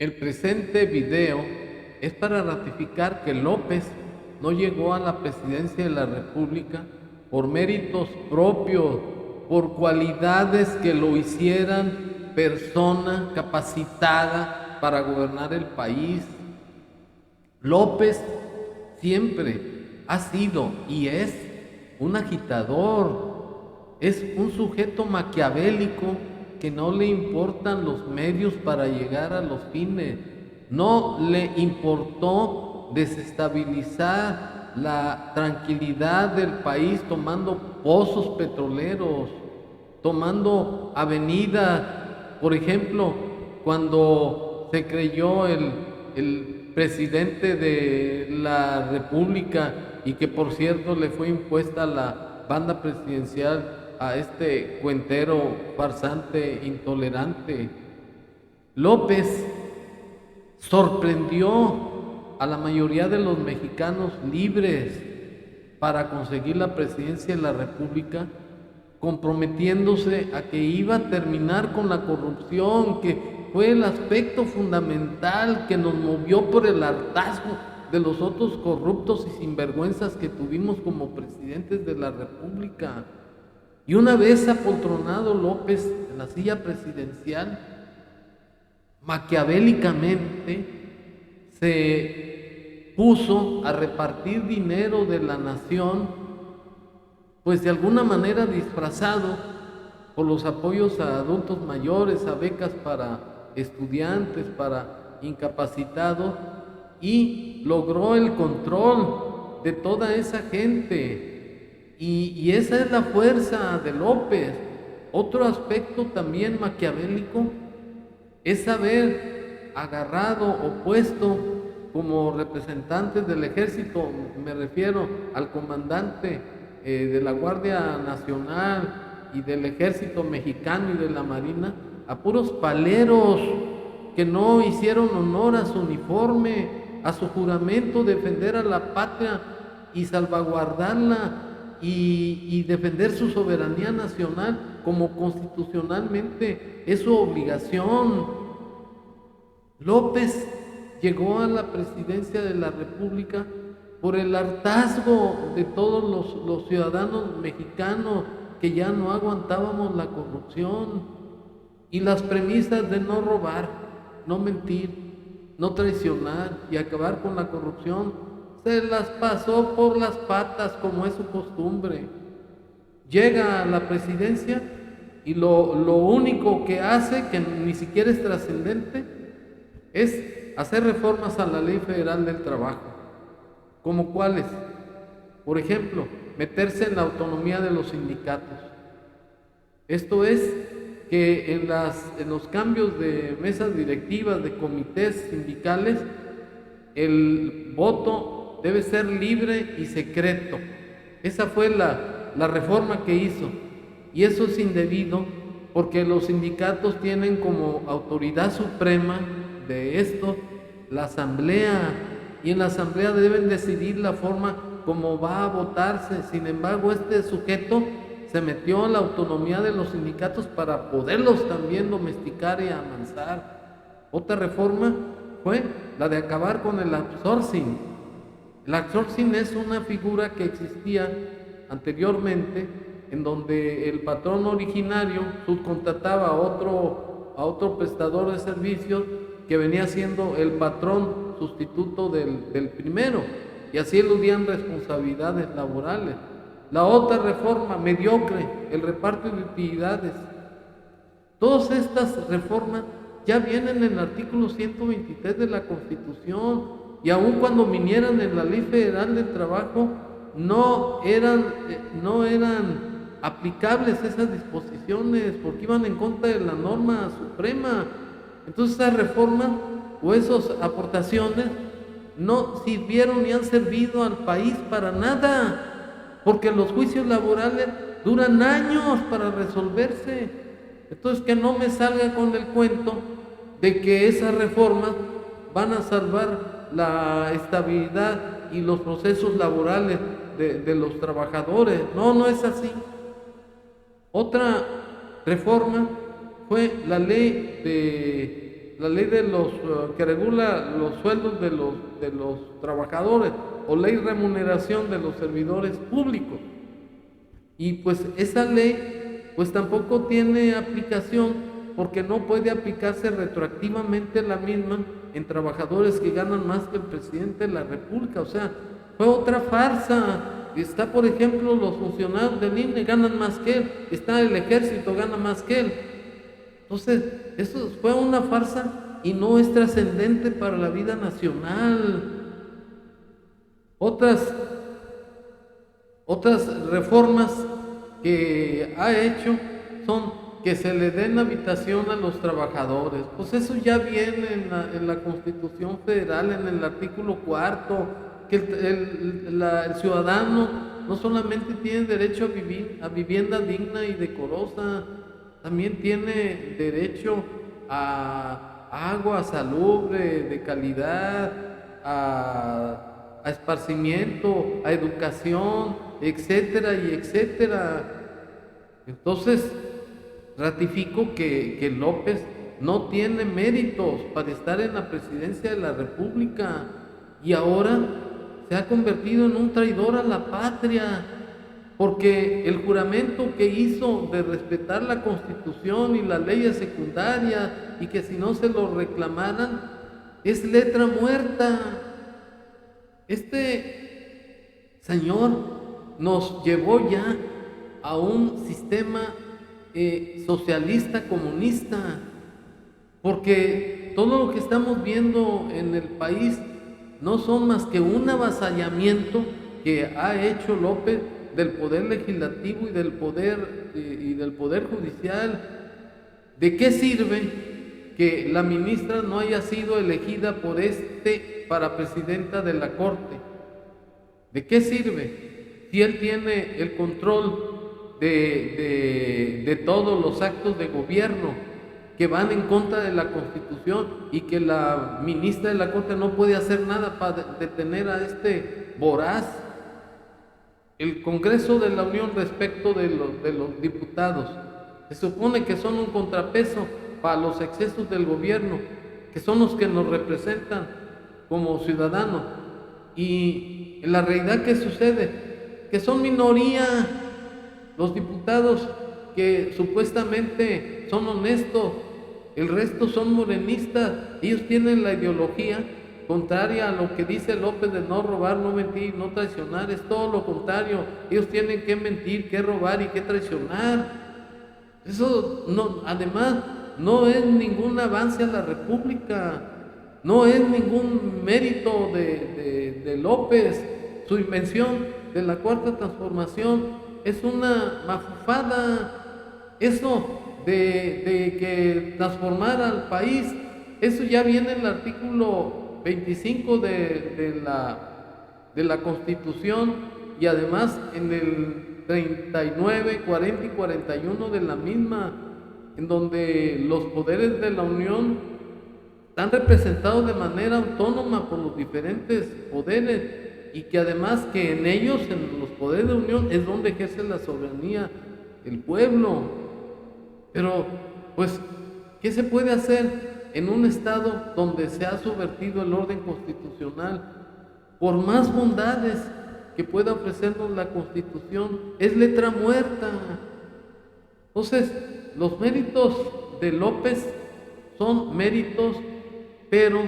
El presente video es para ratificar que López no llegó a la presidencia de la República por méritos propios, por cualidades que lo hicieran persona capacitada para gobernar el país. López siempre ha sido y es un agitador, es un sujeto maquiavélico que no le importan los medios para llegar a los fines. No le importó desestabilizar la tranquilidad del país tomando pozos petroleros, tomando avenidas. Por ejemplo, cuando se creyó el presidente de la República y que por cierto le fue impuesta la banda presidencial a este cuentero farsante intolerante, López sorprendió a la mayoría de los mexicanos libres para conseguir la presidencia de la República, comprometiéndose a que iba a terminar con la corrupción, que fue el aspecto fundamental que nos movió por el hartazgo de los otros corruptos y sinvergüenzas que tuvimos como presidentes de la República. Y una vez apoltronado López en la silla presidencial, maquiavélicamente se puso a repartir dinero de la nación, pues de alguna manera disfrazado por los apoyos a adultos mayores, a becas para estudiantes, para incapacitados, y logró el control de toda esa gente. Y esa es la fuerza de López. Otro aspecto también maquiavélico es haber agarrado o puesto como representantes del ejército, me refiero al comandante de la Guardia Nacional y del Ejército Mexicano y de la Marina, a puros paleros que no hicieron honor a su uniforme, a su juramento, defender a la patria y salvaguardarla y defender su soberanía nacional como constitucionalmente es su obligación. López llegó a la presidencia de la República por el hartazgo de todos los ciudadanos mexicanos que ya no aguantábamos la corrupción y las premisas de no robar, no mentir, no traicionar y acabar con la corrupción. Se las pasó por las patas como es su costumbre. Llega a la presidencia y lo único que hace, que ni siquiera es trascendente, es hacer reformas a la Ley Federal del Trabajo. ¿Como cuáles? Por ejemplo, meterse en la autonomía de los sindicatos. Esto es que en los cambios de mesas directivas, de comités sindicales, el voto debe ser libre y secreto. Esa fue la reforma que hizo. Y eso es indebido porque los sindicatos tienen como autoridad suprema de esto la asamblea, y en la asamblea deben decidir la forma como va a votarse. Sin embargo, este sujeto se metió en la autonomía de los sindicatos para poderlos también domesticar y amansar. Otra reforma fue la de acabar con el outsourcing. El outsourcing es una figura que existía anteriormente en donde el patrón originario subcontrataba a otro prestador de servicios que venía siendo el patrón sustituto del primero, y así eludían responsabilidades laborales. La otra reforma mediocre, el reparto de utilidades. Todas estas reformas ya vienen en el artículo 123 de la Constitución, y aun cuando vinieran en la Ley Federal del Trabajo, no eran aplicables esas disposiciones porque iban en contra de la norma suprema. Entonces esas reformas o esas aportaciones no sirvieron ni han servido al país para nada, porque los juicios laborales duran años para resolverse. Entonces que no me salga con el cuento de que esas reformas van a salvar la estabilidad y los procesos laborales de los trabajadores. No, no es así. Otra reforma fue la ley la ley de los que regula los sueldos de los trabajadores, o ley de remuneración de los servidores públicos. Y pues esa ley pues tampoco tiene aplicación, porque no puede aplicarse retroactivamente la misma en trabajadores que ganan más que el presidente de la República. O sea, fue otra farsa. Está, por ejemplo, los funcionarios del INE ganan más que él, está el ejército, gana más que él. Entonces, eso fue una farsa y no es trascendente para la vida nacional. Otras reformas que ha hecho son que se le den habitación a los trabajadores. Pues eso ya viene en la Constitución Federal, en el artículo 4, que el ciudadano no solamente tiene derecho a vivienda digna y decorosa, también tiene derecho a agua salubre, de calidad, a esparcimiento, a educación, etcétera y etcétera. Entonces, ratifico que López no tiene méritos para estar en la presidencia de la República y ahora se ha convertido en un traidor a la patria, porque el juramento que hizo de respetar la Constitución y las leyes secundarias y que si no se lo reclamaran es letra muerta. Este señor nos llevó ya a un sistema socialista comunista, porque todo lo que estamos viendo en el país no son más que un avasallamiento que ha hecho López del poder legislativo y del poder judicial. ¿De qué sirve que la ministra no haya sido elegida por para presidenta de la Corte? ¿De qué sirve si él tiene el control de todos los actos de gobierno que van en contra de la Constitución y que la ministra de la Corte no puede hacer nada para detener a este voraz? El Congreso de la Unión respecto de los diputados se supone que son un contrapeso para los excesos del gobierno, que son los que nos representan como ciudadanos, y en la realidad, ¿qué sucede? Que son minoría los diputados que supuestamente son honestos, el resto son morenistas. Ellos tienen la ideología contraria a lo que dice López de no robar, no mentir, no traicionar. Es todo lo contrario. Ellos tienen que mentir, que robar y que traicionar. Eso no, además, no es ningún avance a la República, no es ningún mérito de López. Su invención de la Cuarta Transformación es una mafufada. Eso de que transformar al país, eso ya viene en el artículo 25 de la Constitución, y además en el 39, 40 y 41 de la misma, en donde los poderes de la Unión están representados de manera autónoma por los diferentes poderes, y que además que en ellos, en los poderes de la Unión, es donde ejerce la soberanía el pueblo. Pero, pues, ¿qué se puede hacer en un estado donde se ha subvertido el orden constitucional? Por más bondades que pueda ofrecernos la Constitución, es letra muerta. Entonces, los méritos de López son méritos, pero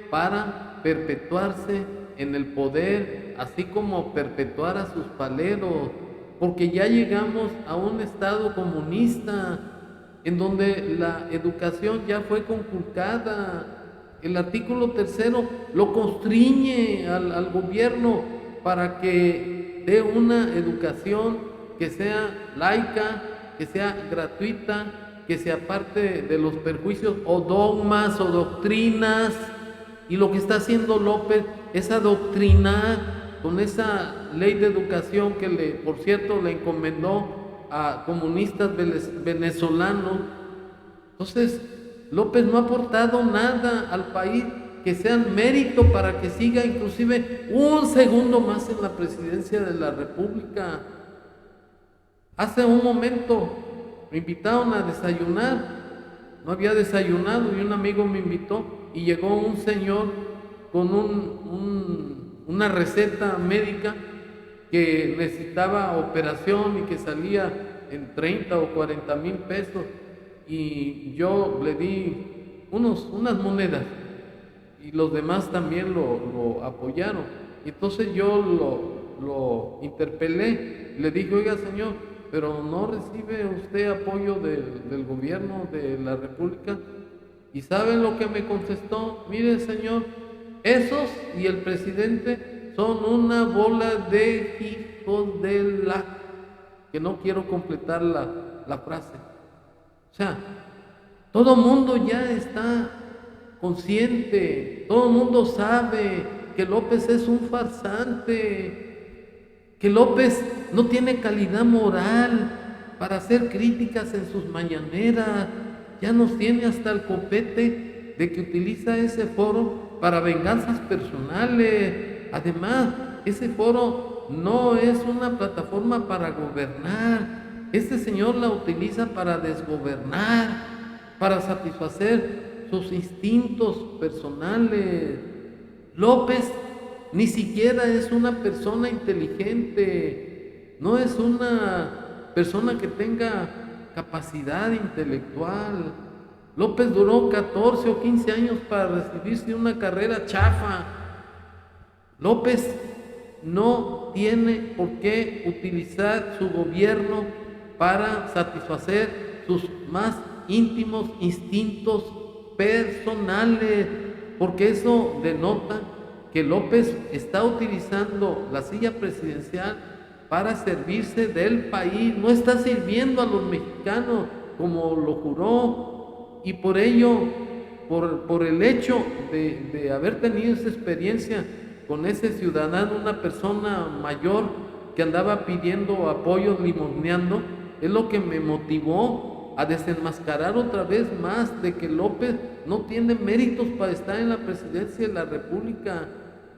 para perpetuarse en el poder, así como perpetuar a sus paleros, porque ya llegamos a un estado comunista en donde la educación ya fue conculcada. El artículo 3 lo constriñe al gobierno para que dé una educación que sea laica, que sea gratuita, que se aparte de los perjuicios o dogmas o doctrinas. Y lo que está haciendo López es adoctrinar con esa ley de educación que por cierto, le encomendó a comunistas venezolanos. Entonces, López no ha aportado nada al país que sea mérito para que siga inclusive un segundo más en la presidencia de la República. Hace un momento me invitaron a desayunar no había desayunado y un amigo me invitó y llegó un señor con una receta médica que necesitaba operación y que salía en 30 o 40,000 pesos, y yo le di unas monedas y los demás también lo apoyaron. Y entonces yo lo interpelé, le dije: oiga señor, pero ¿no recibe usted apoyo del gobierno de la República? ¿Y saben lo que me contestó? Mire señor, esos y el presidente son una bola de hijos de la... que no quiero completar la frase. O sea, todo mundo ya está consciente, todo mundo sabe que López es un farsante, que López no tiene calidad moral para hacer críticas en sus mañaneras, ya nos tiene hasta el copete de que utiliza ese foro para venganzas personales. Además, ese foro no es una plataforma para gobernar. Este señor la utiliza para desgobernar, para satisfacer sus instintos personales. López ni siquiera es una persona inteligente, no es una persona que tenga capacidad intelectual. López duró 14 o 15 años para recibirse de una carrera chafa. López no tiene por qué utilizar su gobierno para satisfacer sus más íntimos instintos personales, porque eso denota que López está utilizando la silla presidencial para servirse del país, no está sirviendo a los mexicanos como lo juró. Y por ello, por el hecho de haber tenido esa experiencia con ese ciudadano, una persona mayor que andaba pidiendo apoyo, limoneando, es lo que me motivó a desenmascarar otra vez más de que López no tiene méritos para estar en la presidencia de la República,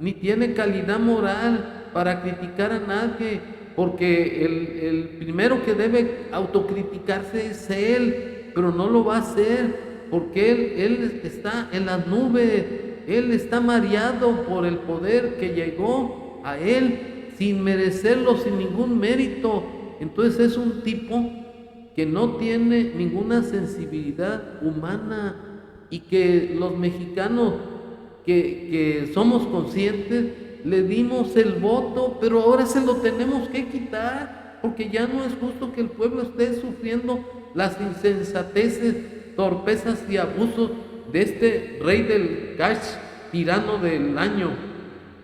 ni tiene calidad moral para criticar a nadie, porque el primero que debe autocriticarse es él, pero no lo va a hacer, porque él está en las nubes, él está mareado por el poder que llegó a él sin merecerlo, sin ningún mérito. Entonces es un tipo que no tiene ninguna sensibilidad humana, y que los mexicanos que somos conscientes le dimos el voto, pero ahora se lo tenemos que quitar, porque ya no es justo que el pueblo esté sufriendo las insensateces, torpezas y abusos de este rey del cash, tirano del año.